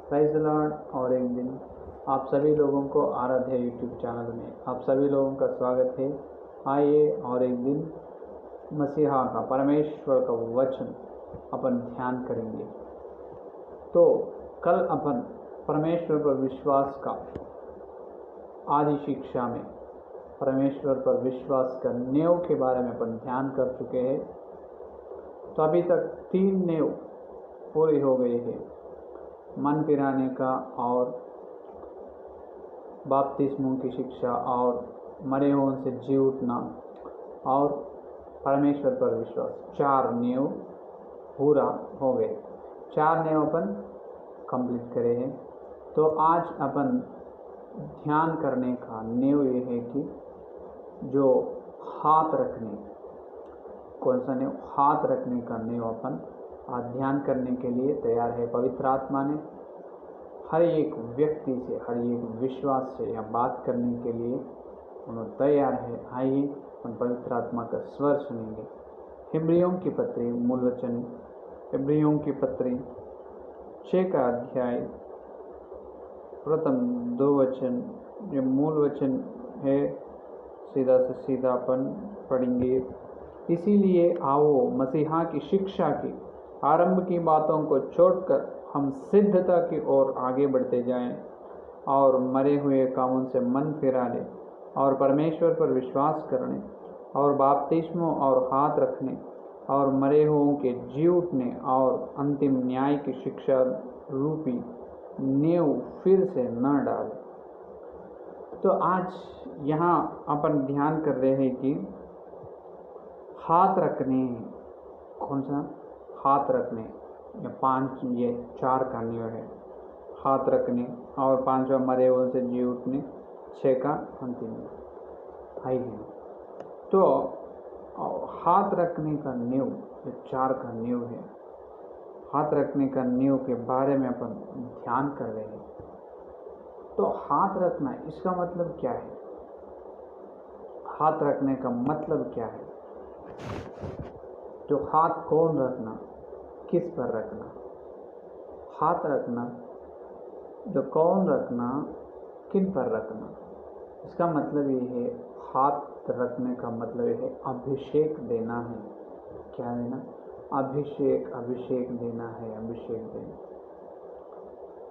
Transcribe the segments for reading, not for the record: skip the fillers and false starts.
Prize the Lord. और एक दिन आप सभी लोगों को आराध्य यूट्यूब चैनल में आप सभी लोगों का स्वागत है। आइए और एक दिन मसीहा का परमेश्वर का वचन अपन ध्यान करेंगे। तो कल अपन परमेश्वर पर विश्वास का आदि शिक्षा में परमेश्वर पर विश्वास का नेव के बारे में अपन ध्यान कर चुके हैं। तो अभी तक 3 नेव पूरी हो गई है, मन फिराने का और बपतिस्मों की शिक्षा और मरे हुओं से जी उठना और परमेश्वर पर विश्वास। 4 नेव पूरा हो गए, 4 नेव अपन कंप्लीट करे हैं। तो आज अपन ध्यान करने का नेव ये है कि जो हाथ रखने, कौन सा नेव? हाथ रखने का नेव अपन आज ध्यान करने के लिए तैयार है। पवित्र आत्मा ने हर एक व्यक्ति से, हर एक विश्वास से यह बात करने के लिए उन्होंने तैयार है। आइए हम पवित्र आत्मा का स्वर सुनेंगे। इब्रियों की पत्री मूल वचन, इब्रियों की पत्री 6 का अध्याय प्रथम 2 वचन, ये मूल वचन है, सीधा से सीधा अपन पढ़ेंगे। इसीलिए आओ मसीहा की शिक्षा की आरंभ की बातों को छोड़कर हम सिद्धता की ओर आगे बढ़ते जाएं और मरे हुए कामों से मन फिरा लें और परमेश्वर पर विश्वास करने और बपतिस्मों और हाथ रखने और मरे हुओं के जी उठने और अंतिम न्याय की शिक्षा रूपी नींव फिर से न डालें। तो आज यहाँ अपन ध्यान कर रहे हैं कि हाथ रखने, कौन सा? हाथ रखने, ये 5 ये 4 का नियम है। हाथ रखने और 5वां मरे हुए से जी उठने, 6 का अंतिम है। तो हाथ रखने का नियम ये 4 का नियम है। हाथ रखने का नियम के बारे में अपन ध्यान कर रहे हैं। तो हाथ रखना, इसका मतलब क्या है? हाथ रखने का मतलब क्या है? जो हाथ कौन रखना, किस पर रखना? हाथ रखना, जो कौन रखना, किन पर रखना? इसका मतलब ये है, हाथ रखने का मतलब ये है अभिषेक देना है। क्या देना? अभिषेक, अभिषेक देना है, अभिषेक देना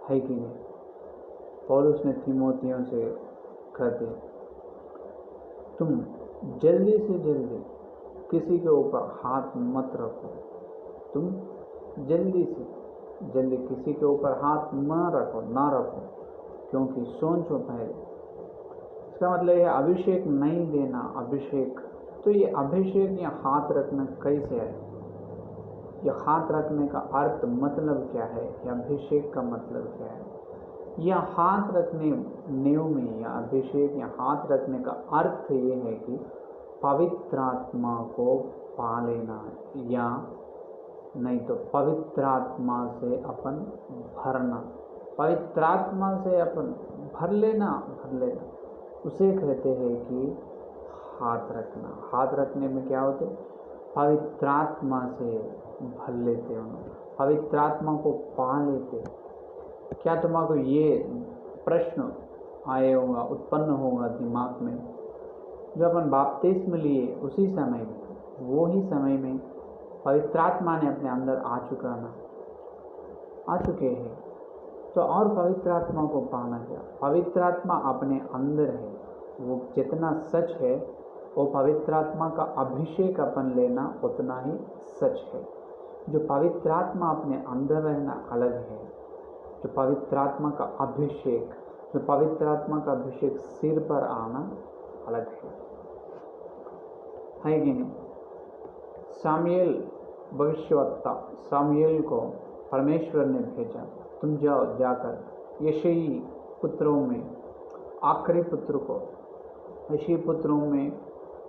है कि नहीं? पौलुस ने तीमुथियों से कहते, तुम जल्दी से जल्दी किसी के ऊपर हाथ मत रखो। तुम जल्दी से जल्दी किसी के ऊपर हाथ ना रखो, क्योंकि सोचो पहले। इसका मतलब है अभिषेक नहीं देना, अभिषेक। तो ये अभिषेक या हाथ रखना कैसे है? यह हाथ रखने का अर्थ मतलब क्या है? या अभिषेक का मतलब क्या है? या हाथ रखने नेव में या अभिषेक या हाथ रखने का अर्थ ये है कि पवित्र आत्मा को पा लेना, या नहीं तो पवित्र आत्मा से अपन भरना, पवित्र आत्मा से अपन भर लेना, उसे कहते हैं कि हाथ रखना। हाथ रखने में क्या होते? पवित्र आत्मा से भर लेते हो, पवित्र आत्मा को पा लेते। क्या तुम्हारे ये प्रश्न आए होगा, उत्पन्न होगा दिमाग में? जब अपन बपतिस्म लिए उसी समय में, वो ही समय में पवित्र आत्मा ने अपने अंदर आ चुके हैं। तो और पवित्र आत्मा को पाना क्या? पवित्र आत्मा अपने अंदर है, वो जितना सच है वो पवित्र आत्मा का अभिषेक अपन लेना उतना ही सच है। जो पवित्र आत्मा अपने अंदर रहना अलग है, जो पवित्र आत्मा का अभिषेक, जो पवित्र आत्मा का अभिषेक सिर पर आना अलग है कि नहीं? सामुएल भविष्यवक्ता, सामुएल को परमेश्वर ने भेजा, तुम जाकर यिशै पुत्रों में आखिरी पुत्र को, यिशै पुत्रों में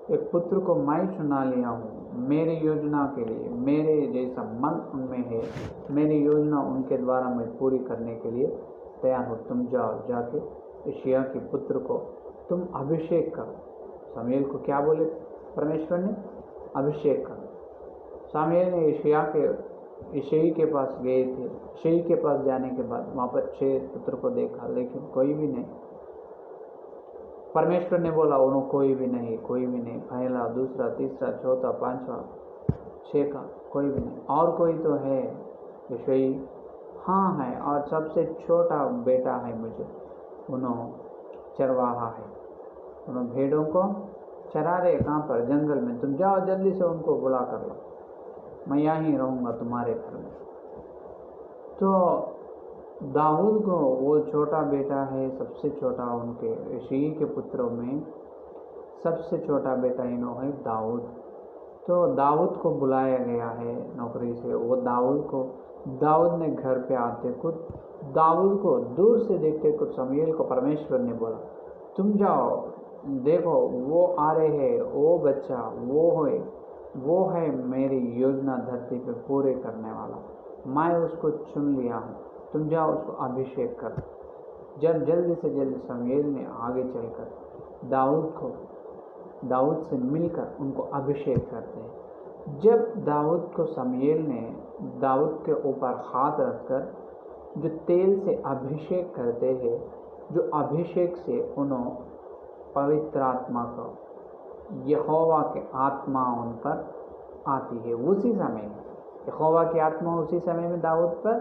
एक पुत्र को मैं चुना लिया हूँ मेरी योजना के लिए। मेरे जैसा मन उनमें है, मेरी योजना उनके द्वारा मैं पूरी करने के लिए तैयार हूँ। तुम जाके यिशै के पुत्र को तुम अभिषेक करो। सामुएल को क्या बोले परमेश्वर ने? अभिषेक करो। सामुएल ने यिशै के ईशई के पास गए थे। ईशई के पास जाने के बाद वहाँ पर 6 पुत्र को देखा, लेकिन कोई भी नहीं। परमेश्वर ने बोला उन्होंने कोई भी नहीं, कोई भी नहीं, पहला, दूसरा, तीसरा, चौथा, पांचवा, 6 का कोई भी नहीं। और कोई तो है ईशई? हाँ है, और सबसे छोटा बेटा है मुझे, उन्होंने चरवाहा है, उन्होंने भेड़ों को चरा रहे। कहाँ पर? जंगल में। तुम जाओ जल्दी से उनको बुला कर लो, मैं यहाँ रहूँगा तुम्हारे घर में। तो दाऊद को, वो छोटा बेटा है, सबसे छोटा उनके ईशई के पुत्रों में सबसे छोटा बेटा इन्हों है दाऊद। तो दाऊद को बुलाया गया है नौकरी से। वो दाऊद ने घर पे आते कुछ दाऊद को दूर से देखते कुछ शमूएल को परमेश्वर ने बोला तुम जाओ देखो वो आ रहे हैं, वो बच्चा वो है मेरी योजना धरती पे पूरे करने वाला, मैं उसको चुन लिया हूँ, तुम जाओ उसको अभिषेक कर। जब जल्दी से जल्दी शमूएल ने आगे चलकर दाऊद से मिलकर उनको अभिषेक करते हैं। जब दाऊद को शमूएल ने दाऊद के ऊपर हाथ रखकर जो तेल से अभिषेक करते हैं, जो अभिषेक से उन्होंने पवित्र आत्मा को, यहोवा की आत्मा उन पर आती है। उसी समय यहोवा की आत्मा उसी समय में दाऊद पर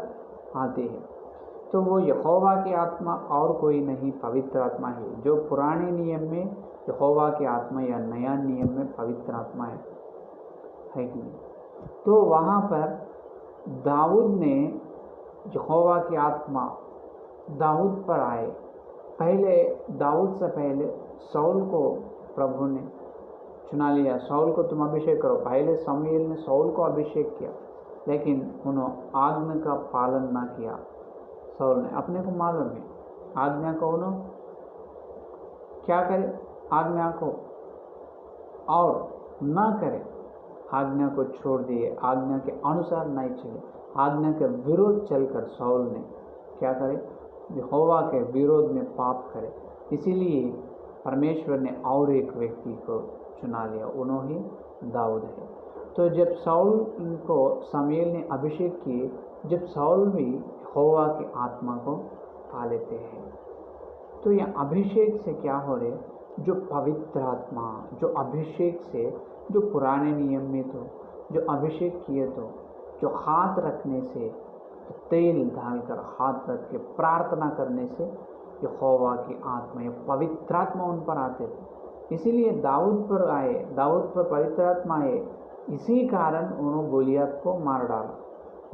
आती है। तो वो यहोवा की आत्मा और कोई नहीं, पवित्र आत्मा है। जो पुराने नियम में यहोवा की आत्मा या नया नियम में पवित्र आत्मा है कि नहीं? तो वहाँ पर दाऊद ने यहोवा की आत्मा दाऊद पर आए। दाऊद से पहले शाऊल को प्रभु ने चुना लिया, शाऊल को तुम अभिषेक करो। पहले शमूएल ने शाऊल को अभिषेक किया, लेकिन उन्होंने आज्ञा का पालन ना किया। शाऊल ने, अपने को मालूम है आज्ञा को, उन्होंने क्या करे, आज्ञा को और ना करे, आज्ञा को छोड़ दिए, आज्ञा के अनुसार नहीं चले, आज्ञा के विरोध चलकर शाऊल ने क्या करे, यहोवा के विरोध में पाप करे। इसीलिए परमेश्वर ने और एक व्यक्ति को चुना लिया, उन्होंने दाऊद है। तो जब शाऊल को शमूएल ने अभिषेक किए, जब शाऊल भी यहोवा की आत्मा को पा लेते हैं। तो यह अभिषेक से क्या हो रहे, जो पवित्र आत्मा, जो अभिषेक से, जो पुराने नियम में तो जो अभिषेक किए तो जो हाथ रखने से, तो तेल डालकर हाथ रख के प्रार्थना करने से यहोवा की आत्मा या पवित्र आत्मा उन पर आते थे। इसीलिए दाऊद पर पवित्र आत्मा आए, इसी कारण उन्होंने गोलियत को मार डाला,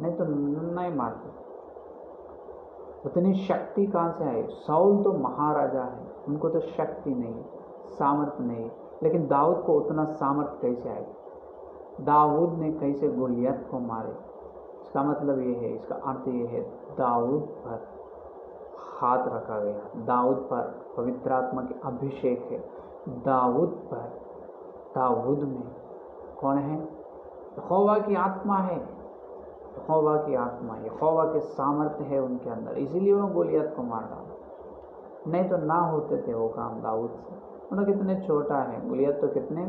नहीं तो नहीं मारते। उतनी शक्ति कहाँ से आई? शाऊल तो महाराजा है, उनको तो शक्ति नहीं, सामर्थ्य नहीं, लेकिन दाऊद को उतना सामर्थ्य कैसे आई? दाऊद ने कैसे गोलियत को मारे? इसका मतलब ये है, इसका अर्थ ये है, दाऊद पर हाथ रखा गया, दाऊद पर पवित्र आत्मा की अभिषेक है। दाऊद में कौन है? यहोवा की आत्मा है, यहोवा की आत्मा, यहोवा के सामर्थ्य है उनके अंदर, इसीलिए उन्होंने गोलियत को मार डाला। नहीं तो ना होते थे वो काम दाऊद से। उन्होंने कितने छोटा है, गोलियत तो कितने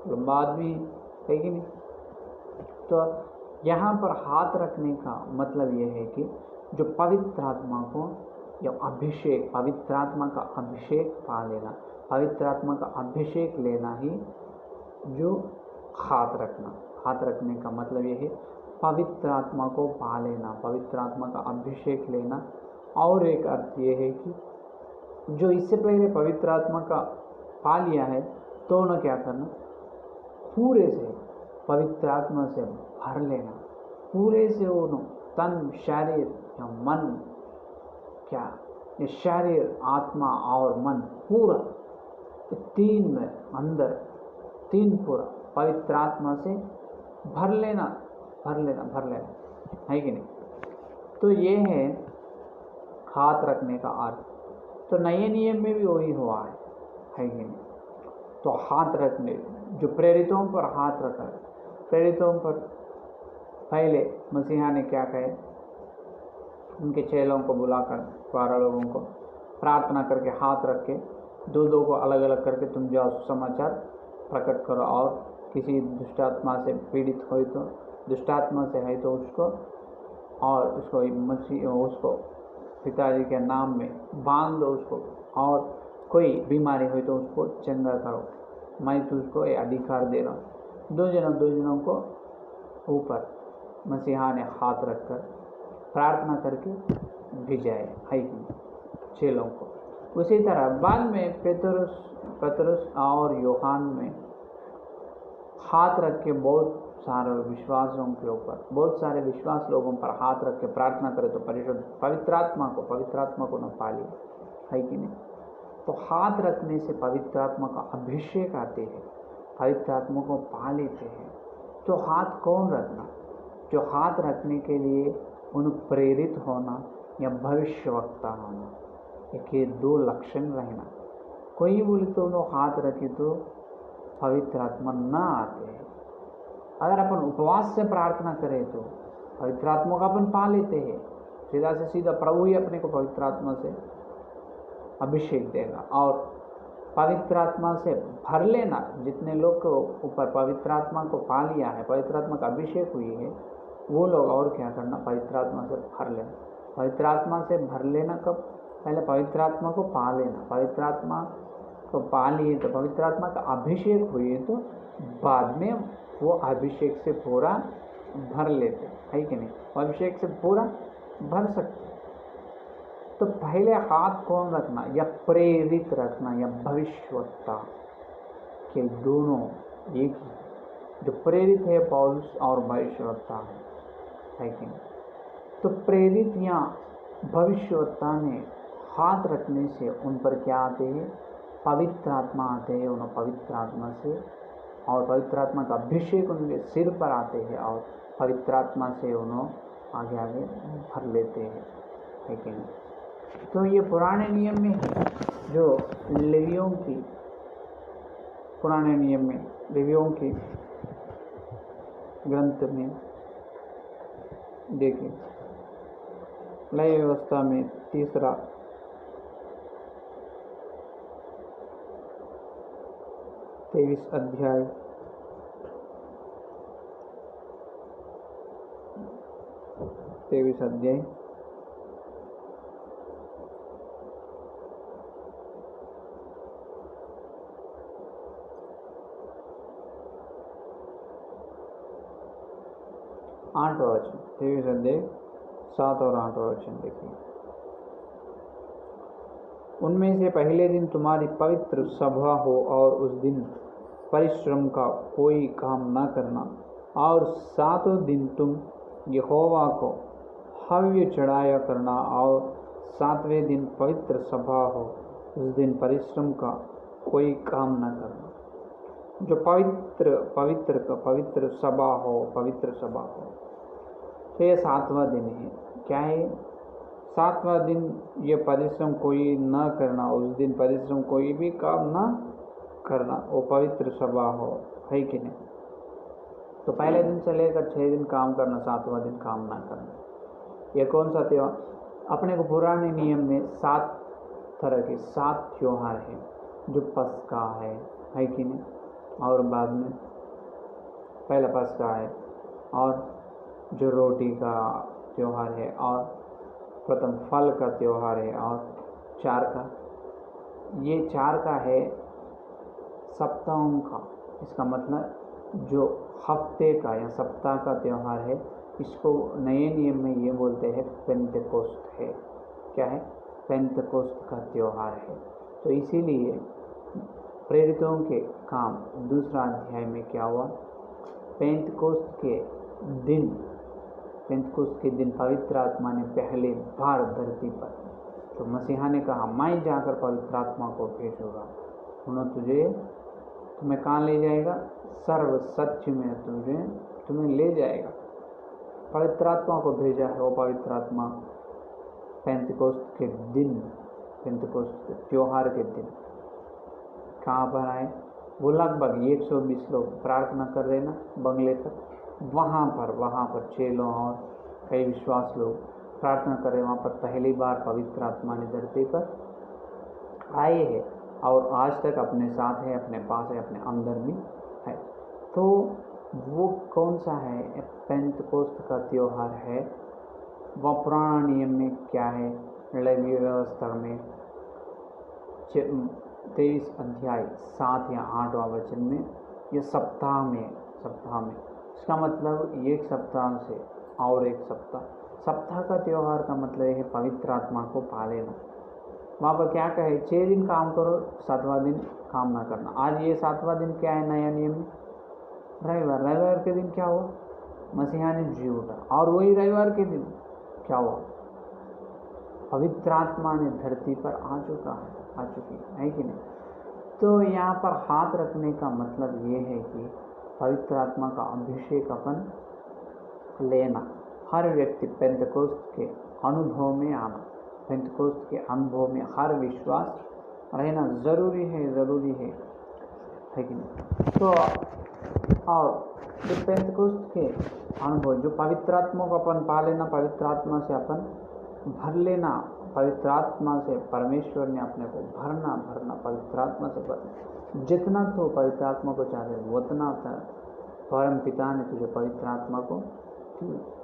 लंबा आदमी है कि नहीं। तो यहाँ पर हाथ रखने का मतलब यह है कि जो पवित्र आत्मा को या अभिषेक, पवित्र आत्मा का अभिषेक पा लेना, पवित्र आत्मा का अभिषेक लेना ही जो हाथ रखने का मतलब यह है, पवित्र आत्मा को पा लेना, पवित्र आत्मा का अभिषेक लेना। और एक अर्थ ये है कि जो इससे पहले पवित्र आत्मा का पा लिया है, तो उन्हें क्या करना, पूरे से पवित्र आत्मा से भर लेना, पूरे से उन्होंने तन, शरीर या मन, क्या ये शरीर, आत्मा और मन पूरा, तीन में अंदर, तीन पूरा पवित्र आत्मा से भर लेना है कि नहीं। तो ये है हाथ रखने का अर्थ। तो नए नियम में भी वही हुआ है कि नहीं। तो हाथ रखने, जो प्रेरितों पर हाथ रखा, प्रेरितों पर पहले मसीहा ने क्या कहे, उनके चेलों को बुलाकर 12 लोगों को प्रार्थना करके हाथ रख के दो को अलग अलग करके तुम जाओ समाचार प्रकट करो, और किसी दुष्ट आत्मा से पीड़ित हो तो दुष्टात्मा से है तो उसको, और उसको पिताजी के नाम में बांध दो उसको, और कोई बीमारी हुई तो उसको चंगा करो, मैं तुझको ये अधिकार दे रहा हूँ। दो जनों को ऊपर मसीहा ने हाथ रखकर प्रार्थना करके भिजाए है कि चेलों को। उसी तरह बाद में पतरस और यूहन्ना में हाथ रख के बहुत सारे विश्वासों के ऊपर, बहुत सारे विश्वास लोगों पर हाथ रख के प्रार्थना करे तो पवित्र आत्मा को न पा लिया है कि नहीं। तो हाथ रखने से पवित्र आत्मा का अभिषेक आते हैं, पवित्र आत्मा को पा लेते हैं। तो हाथ कौन रखना? जो हाथ रखने के लिए उन प्रेरित होना या भविष्यवक्ता होना, एक ये दो लक्षण रहना। कोई बोले तो उन्होंने हाथ रखे तो पवित्र आत्मा ना आते हैं। अगर अपन उपवास से प्रार्थना करें तो पवित्र आत्मा का अपन पा लेते हैं। सीधा से सीधा प्रभु ही अपने को पवित्र आत्मा से अभिषेक देगा। और पवित्र आत्मा से भर लेना, जितने लोग को ऊपर पवित्र आत्मा को पा लिया है, पवित्र आत्मा का अभिषेक हुई है, वो लोग और क्या करना, पवित्र आत्मा से भर लेना। पवित्र आत्मा से भर लेना कब? पहले पवित्र आत्मा को पा लेना। पवित्र आत्मा को पा लिए तो पवित्र आत्मा का अभिषेक हुई तो बाद में वो अभिषेक से पूरा भर लेते है कि नहीं। अभिषेक से पूरा भर सकते। तो पहले हाथ कौन रखना, या प्रेरित रखना या भविष्यवक्ता के दोनों एक ही। जो प्रेरित है पौलुस और भविष्यवक्ता है कि नहीं। तो प्रेरित या भविष्यवक्ता ने हाथ रखने से उन पर क्या आते हैं, पवित्र आत्मा आते हैं। उन्हें पवित्र आत्मा से और पवित्र आत्मा का अभिषेक उनके सिर पर आते हैं और पवित्र आत्मा से उन्हें आगे आगे भर लेते हैं है कि नहीं। तो ये पुराने नियम में जो लेवियों की, पुराने नियम में लेवियों की ग्रंथ में देखें, नई व्यवस्था में तीसरा 23 अध्याय 23 अध्याय 8वां वचन, 23 अध्याय 7 और 8वां वचन देखिए। उनमें से पहले दिन तुम्हारी पवित्र सभा हो और उस दिन परिश्रम का कोई काम न करना, और 7 दिन तुम यहोवा को हव्य चढ़ाया करना, और 7वें दिन पवित्र सभा हो, उस दिन परिश्रम का कोई काम न करना। जो पवित्र सभा हो, तो ये 7वां दिन है। क्या है 7वां दिन? ये परिश्रम कोई न करना, उस दिन परिश्रम कोई भी काम न करना, वो पवित्र सभा हो है कि नहीं। तो पहले दिन से लेकर 6 दिन काम करना, 7वां दिन काम ना करना। ये कौन सा त्योहार? अपने को पुराने नियम में 7 तरह के 7 त्योहार हैं, जो पस्का है कि नहीं। और बाद में पहला पस्का है, और जो रोटी का त्योहार है, और प्रथम फल का त्योहार है, और 4 का, ये 4 का है सप्ताहों का। इसका मतलब जो हफ्ते का या सप्ताह का त्योहार है, इसको नए नियम में ये बोलते हैं पेंतेकोस्त है। क्या है? पेंतेकोस्त का त्योहार है। तो इसीलिए प्रेरितों के काम 2 अध्याय में क्या हुआ, पेंतेकोस्त के दिन पवित्र आत्मा ने पहले बार धरती पर, तो मसीहा ने कहा मैं जाकर पवित्र आत्मा को भेजूंगा, उन्होंने तुम्हें कहाँ ले जाएगा? सर्व सत्य में तुम्हें ले जाएगा। पवित्र आत्मा को भेजा है। वो पवित्र आत्मा पेंतेकोस्त के दिन, पेंतेकोस्त त्योहार के दिन कहाँ पर आए? वो लगभग 120 लोग प्रार्थना कर रहे ना बंगले तक, वहाँ पर 6 लोग और कई विश्वास लोग प्रार्थना कर रहे। वहाँ पर पहली बार पवित्र आत्मा ने धरती पर आए हैं, और आज तक अपने साथ है, अपने पास है, अपने अंदर भी है। तो वो कौन सा है? पेंतकोस्त का त्यौहार है। वह पुराना नियम में क्या है? लेवी व्यवस्था में 23 अध्याय 7 या 8वां वचन में, यह सप्ताह में इसका मतलब एक सप्ताह से और एक सप्ताह का त्यौहार का मतलब है पवित्र आत्मा को पा लेना। वहाँ पर क्या कहे? 6 दिन काम करो, 7वां दिन काम ना करना। आज ये 7वां दिन क्या है नया नियम में? रविवार के दिन क्या हुआ? मसीहा ने जी उठा, और वही रविवार के दिन क्या हुआ? पवित्र आत्मा ने धरती पर आ चुकी है कि नहीं? तो यहाँ पर हाथ रखने का मतलब ये है कि पवित्र आत्मा का अभिषेक अपन लेना। हर व्यक्ति पेंतकोस्त के अनुभव में आना, पेंतकोस्त के अनुभव में हर विश्वास रहना जरूरी है कि नहीं? तो और जो पेंतकोस्त के अनुभव, जो पवित्र आत्मा को अपन पा लेना, पवित्र आत्मा से अपन भर लेना, पवित्र आत्मा से परमेश्वर ने अपने को भरना पवित्र आत्मा से भरना। जितना तो पवित्र आत्मा को चाहे उतना परम पिता ने तुझे पवित्र आत्मा को,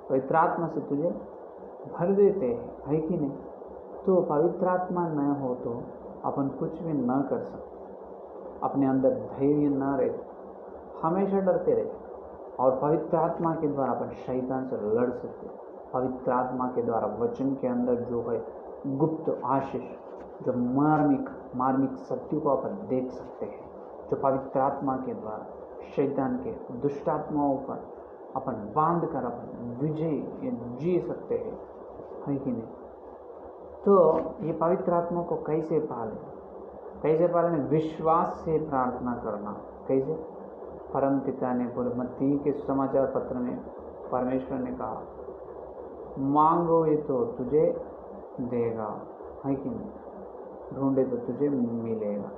पवित्र आत्मा से तुझे भर देते हैं, है कि नहीं? तो पवित्र आत्मा न हो तो अपन कुछ भी न कर सकते, अपने अंदर धैर्य न रहे, हमेशा डरते रहे। और पवित्र आत्मा के द्वारा अपन शैतान से लड़ सकते। पवित्र आत्मा के द्वारा वचन के अंदर जो है गुप्त आशीष, जो मार्मिक सत्य को अपन देख सकते हैं, जो पवित्र आत्मा के द्वारा शैतान के दुष्ट आत्माओं पर अपन बांध कर अपन विजय जी सकते हैं, है कि नहीं? तो ये पवित्र आत्मा को कैसे पालें? विश्वास से प्रार्थना करना। कैसे? परम पिता ने बोले, मत्ती के समाचार पत्र में परमेश्वर ने कहा, मांगोगे तो तुझे देगा, है कि नहीं? ढूंढे तो तुझे मिलेगा,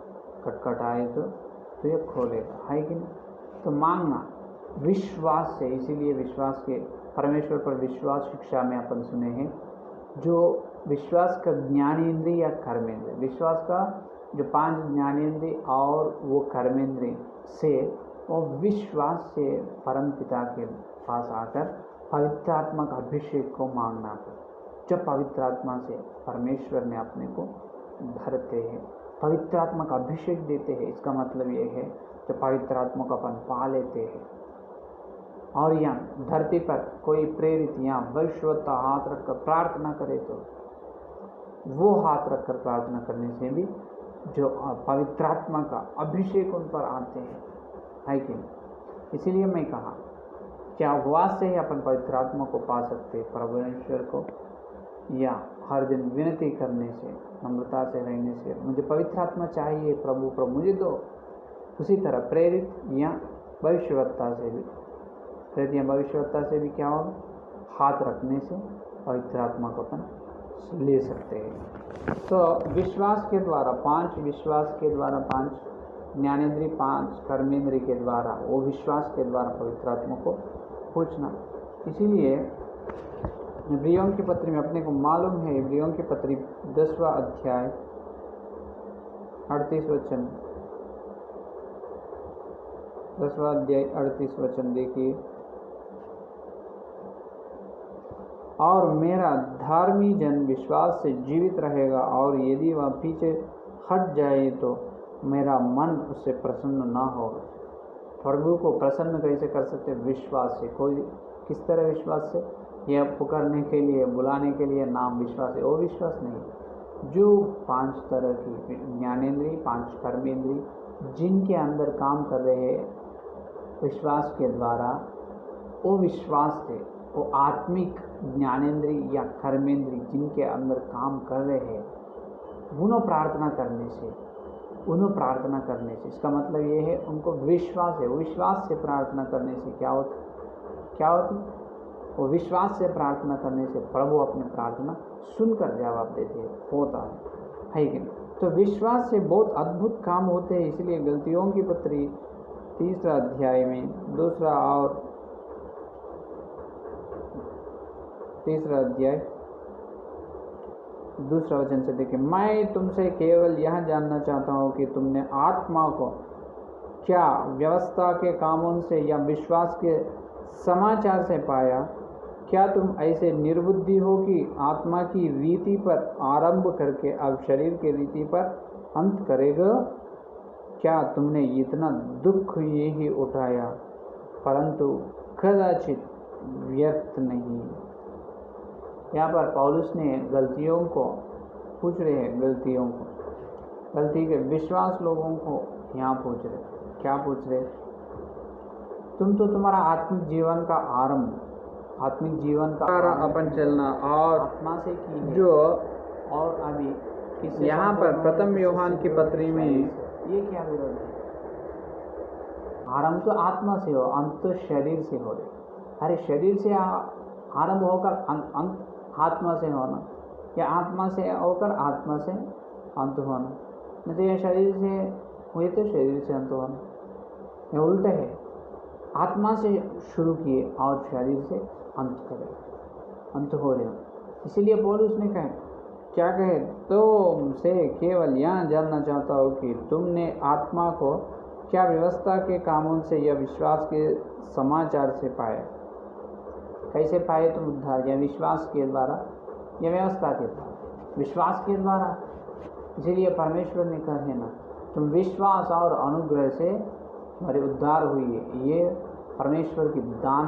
खटखटाए तो तुझे खोलेगा, है कि नहीं? तो मांगना विश्वास से। इसीलिए विश्वास के परमेश्वर पर विश्वास शिक्षा में अपन सुने हैं, जो विश्वास का ज्ञानेंद्रिय या कर्मेंद्रिय, विश्वास का जो 5 ज्ञानेंद्रिय और वो कर्मेंद्रिय से, वो विश्वास से परम पिता के पास आकर पवित्र आत्मा का अभिषेक को मांगना था। जब पवित्र आत्मा से परमेश्वर ने अपने को भरते हैं, पवित्र आत्मा का अभिषेक देते हैं, इसका मतलब ये है जब पवित्र आत्मा को अपन पा लेते हैं और यहाँ धरती पर कोई प्रेरित यहाँ वैश्वता हाथ रखकर प्रार्थना करे तो वो हाथ रखकर प्रार्थना करने से भी जो पवित्र आत्मा का अभिषेक उन पर आते हैं, है कि नहीं? इसीलिए मैं कहा क्या उपवास से ही अपन पवित्र आत्मा को पा सकते हैं, परमेश्वर को, या हर दिन विनती करने से, नम्रता से रहने से, मुझे पवित्र आत्मा चाहिए प्रभु मुझे दो। उसी तरह प्रेरित या भविष्यवक्ता से भी क्या होगा? हाथ रखने से पवित्र आत्मा को अपन ले सकते हैं। तो विश्वास के द्वारा 5 ज्ञानेंद्रिय, 5 कर्मेंद्रिय के द्वारा, वो विश्वास के द्वारा पवित्र आत्मा को पूछना। इसीलिए इब्रियों की पत्री में अपने को मालूम है, इब्रियों की पत्री 10वां अध्याय 38 वचन, 10वां अध्याय 38 वचन देखिए, और मेरा धार्मी जन विश्वास से जीवित रहेगा, और यदि वह पीछे हट जाए तो मेरा मन उससे प्रसन्न ना होगा। प्रभु को प्रसन्न कैसे कर सकते? विश्वास से। कोई किस तरह विश्वास से? यह पुकारने के लिए, बुलाने के लिए नाम विश्वास है, वो विश्वास नहीं। जो 5 तरह की ज्ञानेंद्रिय, 5 कर्मेंद्रिय जिनके अंदर काम कर रहे हैं विश्वास के द्वारा, वो विश्वास से, वो आत्मिक ज्ञानेंद्रिय या कर्मेंद्रिय जिनके अंदर काम कर रहे हैं, उन्हों प्रार्थना करने से इसका मतलब ये है उनको विश्वास है। वो विश्वास से प्रार्थना करने से क्या होती? वो विश्वास से प्रार्थना करने से प्रभु अपनी प्रार्थना सुनकर जवाब देते होता है कि नहीं? तो विश्वास से बहुत अद्भुत काम होते हैं। इसलिए गलतियों की पत्री 3 अध्याय में 2 और 3 अध्याय 2 वचन से देखिए, मैं तुमसे केवल यह जानना चाहता हूँ कि तुमने आत्मा को क्या व्यवस्था के कामों से या विश्वास के समाचार से पाया? क्या तुम ऐसे निर्बुद्धि हो कि आत्मा की रीति पर आरंभ करके अब शरीर की रीति पर अंत करेगा? क्या तुमने इतना दुख यही उठाया, परंतु कदाचित व्यर्थ नहीं? यहाँ पर पौलुस ने गलतियों को पूछ रहे हैं, गलती के विश्वास लोगों को यहाँ पूछ रहे। क्या पूछ रहे? तुम तो तुम्हारा आत्मिक जीवन का आरंभ, आत्मिक जीवन का अपन चलना और आत्मा से की है, जो और अभी यहाँ पर प्रथम यूहन्ना की पत्री में ये क्या विरोध है? आरंभ तो आत्मा से हो, अंत तो शरीर से हो रहे। अरे शरीर से आरंभ होकर अंत आत्मा से होना, या आत्मा से होकर आत्मा से अंत होना, नहीं तो यह शरीर से हुए तो शरीर से अंत होना, यह उल्टा है। आत्मा से शुरू किए और शरीर से अंत करे, अंत हो रहे। इसीलिए पौलुस ने कहा, क्या कहे? तुमसे केवल यह जानना चाहता हूँ कि तुमने आत्मा को क्या व्यवस्था के कामों से या विश्वास के समाचार से पाया? कैसे पाए तुम उद्धार? या विश्वास के द्वारा या व्यवस्था के द्वारा? विश्वास के द्वारा। इसीलिए परमेश्वर ने कहा है ना, तुम विश्वास और अनुग्रह से हमारे उद्धार हुई है। ये परमेश्वर की दान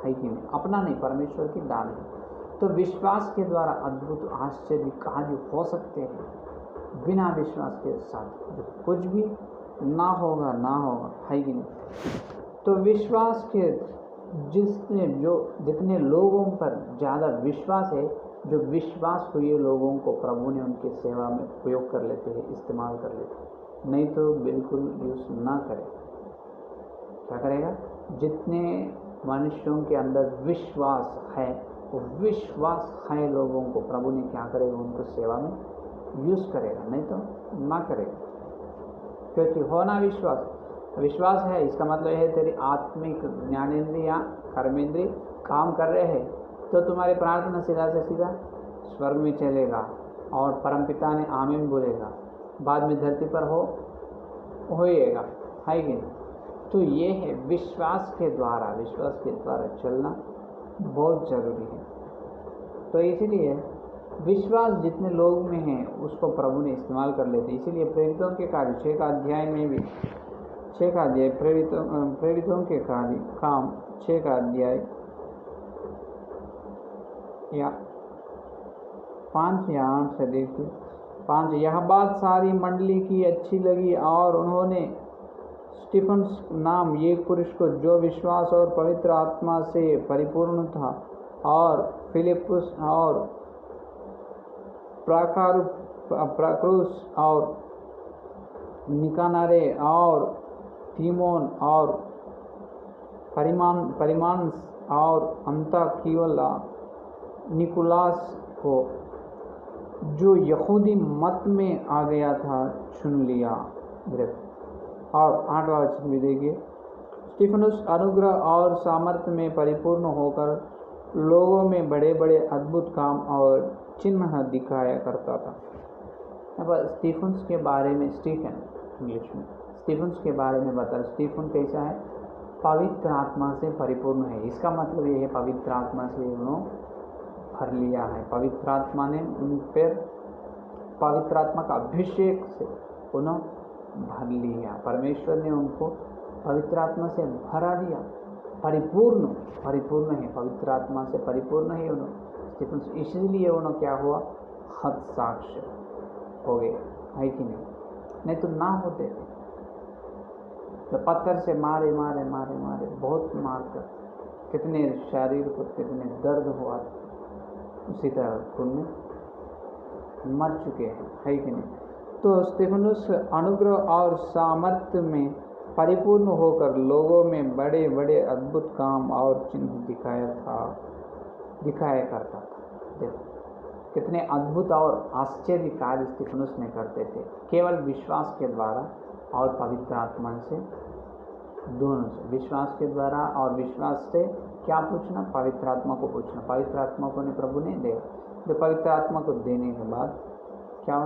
है कि नहीं? अपना नहीं, परमेश्वर की दान है। तो विश्वास के द्वारा अद्भुत आश्चर्य कार्य हो सकते हैं। बिना विश्वास के साथ जो कुछ भी ना होगा है कि नहीं? तो विश्वास के जितने लोगों पर ज़्यादा विश्वास है, जो विश्वास हुए लोगों को प्रभु ने उनकी सेवा में उपयोग कर लेते हैं, इस्तेमाल कर लेते हैं। नहीं तो बिल्कुल यूज़ ना करें। क्या करेगा? जितने मनुष्यों के अंदर विश्वास है, वो विश्वास है लोगों को प्रभु ने क्या करेगा? उनको सेवा में यूज़ करेगा, नहीं तो ना करेगा। क्योंकि होना विश्वास है, इसका मतलब है तेरी आत्मिक ज्ञानेंद्रिय कर्मेंद्रिय काम कर रहे हैं, तो तुम्हारी प्रार्थना सीधा से सीधा स्वर्ग में चलेगा और परमपिता ने आमीन बोलेगा, बाद में धरती पर होएगा, है कि नहीं? तो ये है विश्वास के द्वारा चलना बहुत ज़रूरी है। तो इसीलिए विश्वास जितने लोग में है उसको प्रभु ने इस्तेमाल कर लेते। इसीलिए प्रेरितों के कार्य 6 का अध्याय में भी 6 का अध्याय प्रेरितों के कार्य काम 6 का अध्याय या 5 या 8 से देखिए। 5, यह बात सारी मंडली की अच्छी लगी और उन्होंने स्टीफन नाम एक पुरुष को, जो विश्वास और पवित्र आत्मा से परिपूर्ण था, और फिलिपुस और प्राक्रूस और निकानारे और तीमोन और परिमानस और अंताकियोला निकुलास को, जो यहूदी मत में आ गया था, चुन लिया। और 8वां वचन भी देखिए। स्टीफनुस अनुग्रह और सामर्थ्य में परिपूर्ण होकर लोगों में बड़े बड़े अद्भुत काम और चिन्ह दिखाया करता था। यहाँ पर स्टीफन्स के बारे में, स्टीफन इंग्लिश में स्टीफन्स के बारे में बता। स्टीफन कैसा है? पवित्र आत्मा से परिपूर्ण है। इसका मतलब ये है पवित्र आत्मा से उन्होंने भर लिया है। पवित्र आत्मा ने उन पर, पवित्र आत्मा का अभिषेक से उन्होंने भर लिया। परमेश्वर ने उनको पवित्र आत्मा से भरा दिया। परिपूर्ण है, पवित्र आत्मा से परिपूर्ण है उन्होंने। इसलिए उन्होंने क्या हुआ? हतसाक्ष्य हो गए, है कि नहीं तो ना होते। तो पत्थर से मारे बहुत मार कर कितने शरीर को कितने दर्द हुआ, उसी तरह उनमें मर चुके हैं, है कि नहीं? तो स्टीफनुस अनुग्रह और सामर्थ्य में परिपूर्ण होकर लोगों में बड़े बड़े अद्भुत काम और चिन्ह दिखाया करता था। देखो कितने अद्भुत और आश्चर्य कार्य स्टीफनुस ने करते थे, केवल विश्वास के द्वारा और पवित्र आत्मा से, दोनों से। विश्वास के द्वारा और विश्वास से क्या पूछना? पवित्र आत्मा को पूछना। पवित्र आत्मा को प्रभु ने दिया। तो पवित्र आत्मा को देने के बाद क्या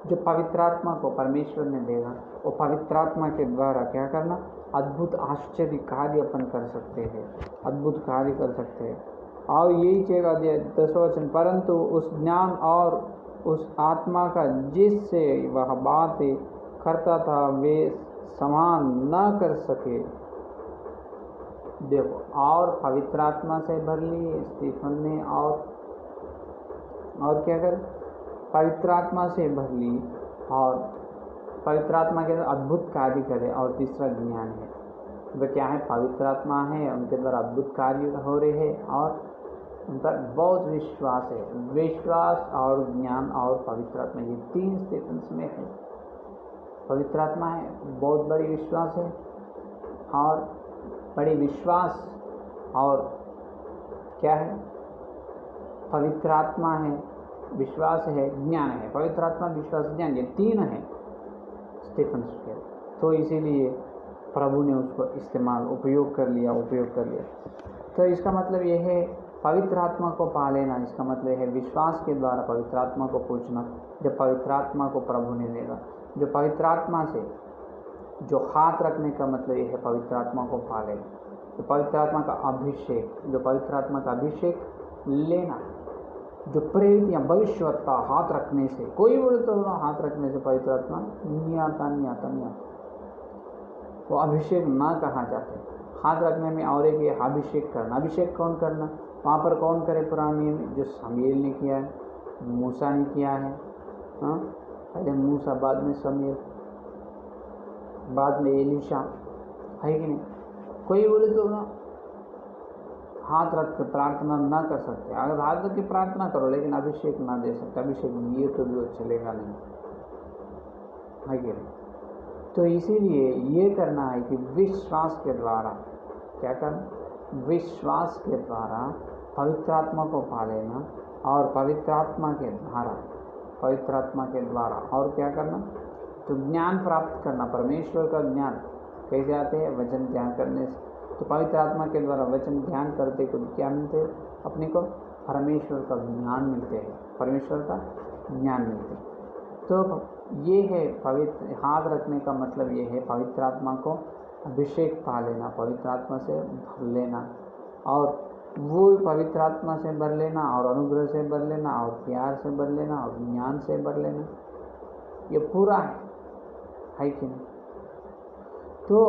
जो पवित्र आत्मा को परमेश्वर ने देगा, वो पवित्र आत्मा के द्वारा क्या करना, अद्भुत आश्चर्य कार्य अपन कर सकते हैं, अद्भुत कार्य कर सकते हैं। और यही चेगा 10 वचन, परंतु उस ज्ञान और उस आत्मा का जिससे वह बातें करता था वे समान न कर सके। देखो, और पवित्र आत्मा से भर ली स्टीफन ने, और क्या कर, पवित्र आत्मा से भर ली और पवित्र आत्मा के अंदर अद्भुत कार्य करे। और तीसरा ज्ञान है, वह क्या है, पवित्र आत्मा है, उनके द्वारा अद्भुत कार्य हो रहे हैं और उन पर बहुत विश्वास है। विश्वास और ज्ञान और पवित्र आत्मा, ये 3 स्टेशंस में है। पवित्र आत्मा है, बहुत बड़ी विश्वास है, और बड़ी विश्वास और क्या है, पवित्र आत्मा है, विश्वास है, ज्ञान है। पवित्र आत्मा, विश्वास, ज्ञान, ये 3 है स्टीफन के। तो इसीलिए प्रभु ने उसको इस्तेमाल उपयोग कर लिया। तो इसका मतलब ये है पवित्र आत्मा को पा लेना, इसका मतलब है विश्वास के द्वारा पवित्र आत्मा को पूछना। जब पवित्र आत्मा को प्रभु ने देगा, जो पवित्र आत्मा से जो हाथ रखने का मतलब ये है पवित्र आत्मा को पा लेना। तो पवित्र आत्मा का अभिषेक, जो पवित्र आत्मा का अभिषेक लेना, जो प्रेरित या भविष्यवक्ता हाथ रखने से, कोई बोले तो हाथ रखने से पवित्र आत्मा नहीं आता। वो अभिषेक ना कहा जाते। हाथ रखने में और एक अभिषेक करना। अभिषेक कौन करना, वहाँ पर कौन करे पुराने नियम में, जो शमूएल ने किया है, मूसा ने किया है। हाँ, पहले मूसा, बाद में शमूएल, बाद में एलीशा, है कि नहीं। कोई बोले तो हाथ रख कर प्रार्थना ना कर सकते। अगर हाथ रख के प्रार्थना करो लेकिन अभिषेक ना दे सकते, अभिषेक दिए तो भी वो चलेगा नहीं, है कि नहीं। तो इसीलिए ये करना है कि विश्वास के द्वारा क्या करना, विश्वास के द्वारा पवित्र आत्मा को पा लेना, और पवित्र आत्मा के द्वारा और क्या करना, तो ज्ञान प्राप्त करना। परमेश्वर का ज्ञान कैसे आते हैं, वचन ध्यान करने से। तो पवित्र आत्मा के द्वारा वचन ध्यान करते को क्या मिलते हैं, अपने को परमेश्वर का ज्ञान मिलते हैं, परमेश्वर का ज्ञान मिलते हैं। तो ये है पवित्र हाथ रखने का मतलब, ये है पवित्र आत्मा को अभिषेक पा लेना, पवित्र आत्मा से भर लेना, और वो पवित्र आत्मा से भर लेना, और अनुग्रह से भर लेना, और प्यार से भर लेना, और ज्ञान से भर लेना। ये पूरा है कि नहीं। तो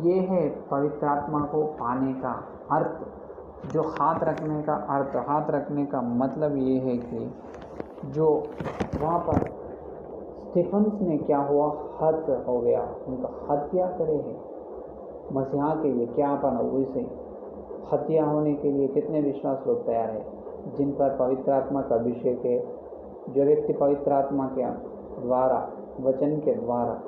ये है पवित्र आत्मा को पाने का अर्थ। जो हाथ रखने का अर्थ, हाथ रखने का मतलब ये है कि जो वहाँ पर स्टीफन्स ने क्या हुआ, हत्या हो गया, उनका हत्या करे है मसीहा के लिए। क्या अपन वैसे हत्या होने के लिए कितने विश्वास लोग तैयार है, जिन पर पवित्र आत्मा का अभिषेक है। जो व्यक्ति पवित्र आत्मा के द्वारा, वचन के द्वारा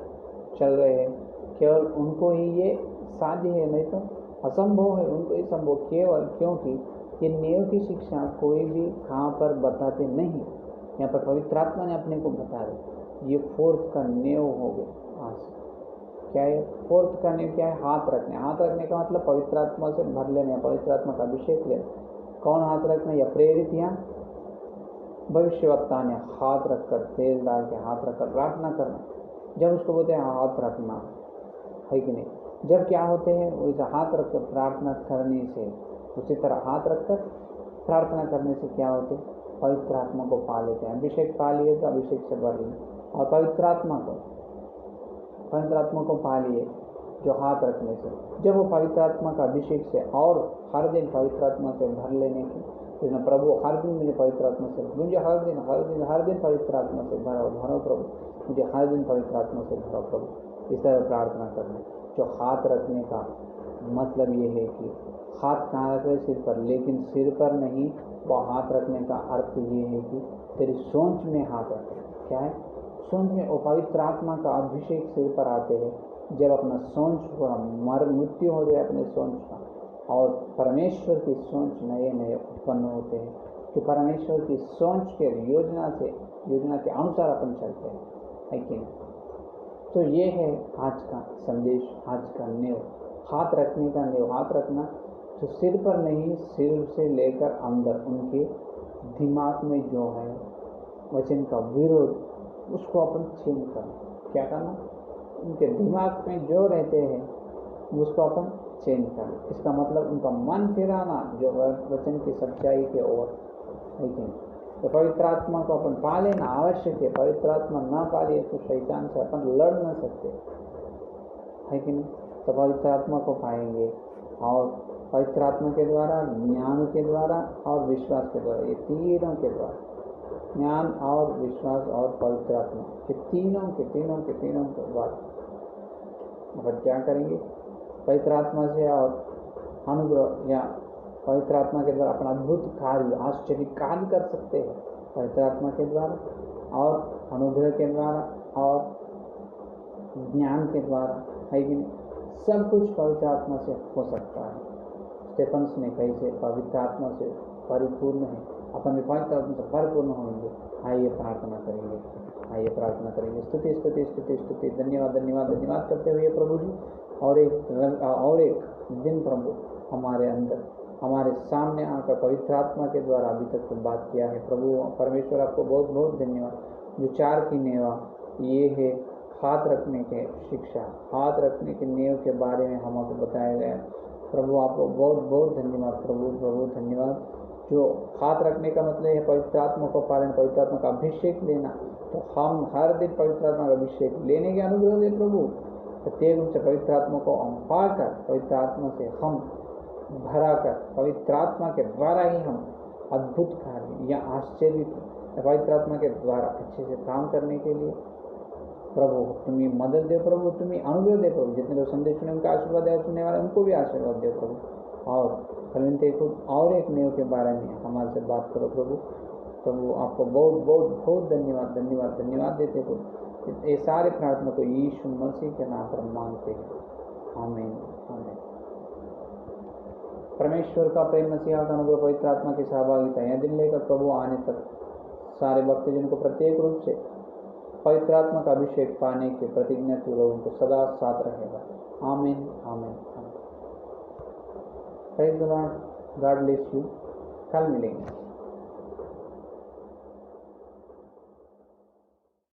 चल रहे हैं, केवल उनको ही ये साध्य है, नहीं तो असंभव है उनको ये संभव। केवल क्योंकि ये नेव की शिक्षा कोई भी कहाँ पर बताते नहीं, यहाँ पर पवित्र आत्मा ने अपने को बता रहे। ये 4th का नेव हो गया। आज क्या है 4th का नेव, क्या है, हाथ रखने। हाथ रखने का मतलब पवित्र आत्मा से भर लेना, पवित्र आत्मा का अभिषेक लेना। कौन हाथ रखना, या प्रेरित या भविष्यवक्ता ने हाथ रखकर, तेल डाल के हाथ रखकर प्रार्थना करना। जब उसको बोलते हैं हाथ रखना, है कि नहीं। जब क्या होते हैं, वैसे हाथ रखकर प्रार्थना करने से, उसी तरह हाथ रखकर प्रार्थना करने से क्या होते, पवित्र आत्मा को पा लेते हैं। अभिषेक पा लिए तो अभिषेक से भर लिए, और पवित्र आत्मा को पा लिए जो हाथ रखने से। जब वो पवित्र आत्मा का अभिषेक से, और हर दिन पवित्र आत्मा से भर लेने की, इसमें प्रभु हर दिन मुझे पवित्र आत्मा से, मुझे हर दिन पवित्र आत्मा से भरो प्रभु, मुझे हर दिन पवित्र आत्मा से भरो प्रभु, इस तरह प्रार्थना करना। जो हाथ रखने का मतलब ये है कि हाथ कहाँ रख रहे, सिर पर, लेकिन सिर पर नहीं। वो हाथ रखने का अर्थ ये है कि तेरी सोच में हाथ रखे। क्या है, सोच में। वो पवित्र आत्मा का अभिषेक सिर पर आते हैं जब अपना सोच मृत्यु हो जाए अपने सोच का, और परमेश्वर की सोच नए उत्पन्न होते हैं। तो परमेश्वर की सोच के योजना के अनुसार अपन चलते हैं, है कि नहीं। तो ये है आज का संदेश, आज का नेव, हाथ रखने का नेव। हाथ रखना तो सिर पर नहीं, सिर से लेकर अंदर उनके दिमाग में जो है वचन का विरोध उसको अपन चेंज करना। क्या करना? उनके दिमाग में जो रहते हैं उसको अपन चेंज करना। इसका मतलब उनका मन फिराना जो वचन की सच्चाई के ओर, है कि नहीं? तो पवित्र आत्मा को अपन पा लेना आवश्यक है। पवित्र आत्मा ना पा लिए तो शैतान से अपन लड़ न सकते, है कि नहीं? तो पवित्र आत्मा को पाएंगे और पवित्र आत्मा के द्वारा, ज्ञान के द्वारा और विश्वास के द्वारा, ये तीनों के द्वारा, ज्ञान और विश्वास और पवित्र आत्मा के तीनों के द्वारा अपन क्या करेंगे? पवित्र आत्मा से और अनुग्रह या पवित्र आत्मा के द्वारा अपना अद्भुत कार्य, आश्चर्य कार्य कर सकते हैं। पवित्र आत्मा के द्वारा और अनुग्रह के द्वारा और ज्ञान के द्वारा, है कि नहीं? सब कुछ पवित्र आत्मा से हो सकता है। स्टेफन्स ने कैसे पवित्र आत्मा से परिपूर्ण है, अपन भी पवित्र आत्मा से परिपूर्ण होंगे। आइए प्रार्थना करेंगे, आइए प्रार्थना करेंगे। स्तुति स्तुति स्तुति स्तुति, धन्यवाद धन्यवाद धन्यवाद करते हुए प्रभु जी, और एक दिन प्रभु हमारे अंदर, हमारे सामने आकर पवित्र आत्मा के द्वारा अभी तक तो बात किया है। प्रभु परमेश्वर आपको बहुत बहुत धन्यवाद। जो 4 की नेवा ये है, हाथ रखने के शिक्षा, हाथ रखने के नेव के बारे में हमको बताया गया। प्रभु आपको बहुत बहुत धन्यवाद। प्रभु धन्यवाद। जो हाथ रखने का मतलब है पवित्र आत्मा को पालन, पवित्र आत्मा का अभिषेक लेना। तो हम हर दिन पवित्र आत्मा का अभिषेक लेने के अनुग्रह दे प्रभु। प्रत्येक रूप से पवित्र आत्मा को हम पाकर, पवित्र आत्मा से हम भरा कर, पवित्र आत्मा के द्वारा ही हम अद्भुत कार्य या आश्चर्य पवित्र आत्मा के द्वारा अच्छे से काम करने के लिए प्रभु तुम्हें मदद दे प्रभु, तुम्हें अनुग्रह दे प्रभु। जितने लोग संदेश सुने उनका आशीर्वाद है, सुनने वाले उनको भी आशीर्वाद दे प्रभु। और कलिंते खुद और एक नेव के बारे में हमारे से बात करो प्रभु आपको बहुत बहुत बहुत धन्यवाद धन्यवाद धन्यवाद देते प्रभु। ये सारे प्रार्थना को यीशु मसीह के नाम पर मांगते हैं। आमीन आमीन। परमेश्वर का प्रेम, मसीहा का अनुग्रह, पवित्र आत्मा की सहभागिता यह दिन लेकर प्रभु आने तक सारे भक्तजन को प्रत्येक रूप से पवित्र आत्मा का अभिषेक पाने की प्रतिज्ञा की लोगों को सदा साथ रहेगा। आमीन आमीन आमीन। Praise the Lord. God bless you. कल मिलेंगे।